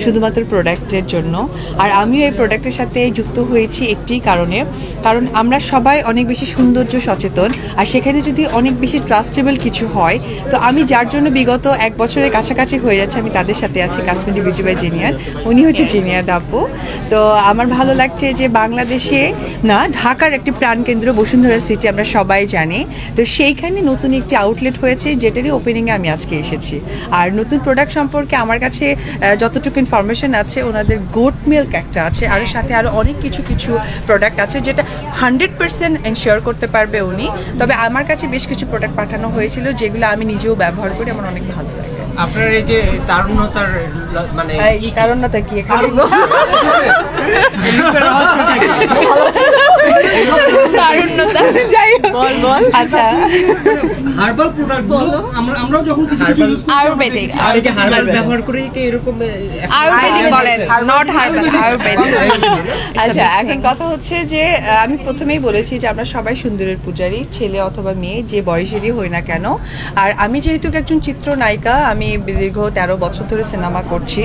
শুধুমাত্র প্রোডাক্টের জন্য। আর আমিও এই প্রোডাক্টের সাথে যুক্ত হয়েছি একটি কারণে, কারণ আমরা সবাই অনেক বেশি সৌন্দর্য সচেতন, আর সেখানে যদি অনেক বেশি ট্রাস্টেবল কিছু হয়, তো আমি যার জন্য বিগত 1 বছরের কাছাকাছি হয়ে যাচ্ছে আমি তাদের সাথে আছি। কাশ্মীরি বিউটি বাই জিনিয়ার, উনি হচ্ছে জিনিয়া আপু। তো আমার ভালো লাগছে যে বাংলাদেশে না, ঢাকার একটি প্রাণকেন্দ্র বসুন্ধরা সিটি আমরা সবাই জানি, তো সেইখানে নতুন একটি আউটলেট হয়েছে যেটারই ওপেনিংয়ে আমি আজকে এসেছি। আর নতুন প্রোডাক্ট সম্পর্কে আমার কাছে যতটুকু ইনফরমেশন আছে, ওনাদের গোট মিল্ক একটা আছে, আর সাথে আরও অনেক কিছু প্রোডাক্ট আছে যেটা 100% এনশিওর করতে পারবে উনি। তবে আমার কাছে বেশ কিছু প্রোডাক্ট পাঠানো হয়েছিল যেগুলো আমি নিজেও ব্যবহার করি, আমার অনেক ভালো লাগে। আপনার এই যে তারুণ্যতার মানে তারুণ্যতা কি এখানে তারুণ্যতা যাই বল বল। আচ্ছা, হার্বাল প্রোডাক্টগুলো আমরাও যখন কিছু আয়ুর্বেদিক হার্বাল ব্যবহার করি কি এরকম আয়ুর্বেদিক বলেন, নট হার্বাল, আয়ুর্বেদিক। আচ্ছা, এখন কথা হচ্ছে যে আমি প্রথমেই বলেছি যে আমরা সবাই সুন্দরের পূজারী, ছেলে অথবা মেয়ে যে বয়সেরই হই না কেন। আর আমি যেহেতু একজন চিত্রনায়িকা, আমি দীর্ঘ 13 বছর ধরে সিনেমা করছি।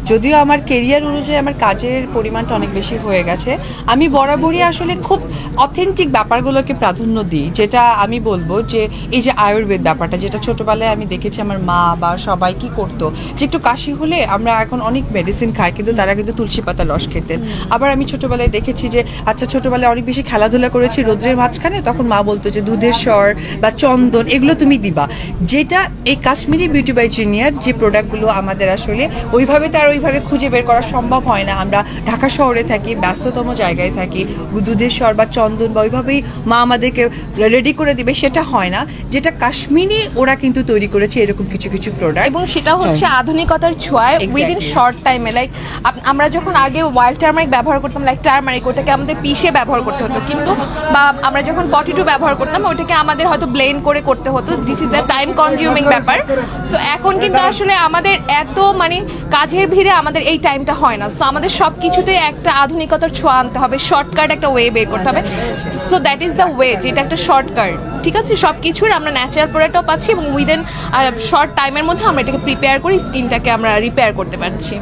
যদিও আমার কেরিয়ার অনুযায়ী আমার কাজের পরিমাণটা অনেক বেশি হয়ে গেছে, আমি বরাবরই আসলে খুব অথেন্টিক ব্যাপারগুলোকে প্রাধান্য দিই। যেটা আমি বলবো যে এই যে আয়ুর্বেদ ব্যাপারটা, যেটা ছোটোবেলায় আমি দেখেছি আমার মা বা সবাই কি করতো, যে একটু কাশি হলে আমরা এখন অনেক মেডিসিন খাই, কিন্তু তারা কিন্তু তুলসী পাতা রস খেতেন। আবার আমি ছোটোবেলায় দেখেছি যে আচ্ছা, ছোটোবেলায় অনেক বেশি খেলাধুলা করেছি রোদ্রের মাঝখানে, তখন মা বলতো যে দুধের স্বর বা চন্দন এগুলো তুমি দিবা। যেটা এই কাশ্মীরি বিউটি বাই জিনিয়ার যে প্রোডাক্টগুলো আমাদের আসলে ওইভাবে খুঁজে বের করা সম্ভব হয় না। আমরা ঢাকা শহরে থাকি, ব্যস্ততম জায়গায় থাকি, দুধের স্বর বা চন্দন বা ওইভাবেই মা আমাদেরকে রেডি করে দিবে, সেটা হয় না। যেটা কাশ্মীরি ওরা কিন্তু তৈরি করেছে এরকম কিছু প্রোডাক্ট, এবং সেটা হচ্ছে আধুনিকতার ছোঁয়ায় উইদিন শর্ট টাইমে। লাইক আমরা যখন আগে ওয়াইল্ড টার্মারিক ব্যবহার করতাম, লাইক টার্মারিক, ওটাকে আমাদের পিষে ব্যবহার করতে হতো, কিন্তু বা আমরা যখন পটেটো ব্যবহার করতাম ওটাকে আমাদের হয়তো ব্লেন্ড করে করতে হতো। This is the time consuming ব্যাপার। সো এখন কিন্তু আসলে আমাদের এত মানে কাজের ভিড়ে আমাদের এই টাইমটা হয় না। সো আমাদের সব কিছুতে একটা আধুনিকতার ছোঁয়া আনতে হবে, শর্টকাট একটা ওয়ে বের করতে হবে। So that is the way, যেটা একটা শর্টকাট। ঠিক আছে, সব কিছুর আমরা ন্যাচারাল প্রোডাক্টও পাচ্ছি এবং উইদিন শর্ট টাইমের মধ্যে আমরা এটাকে প্রিপেয়ার করি, স্কিনটাকে আমরা রিপেয়ার করতে পারছি।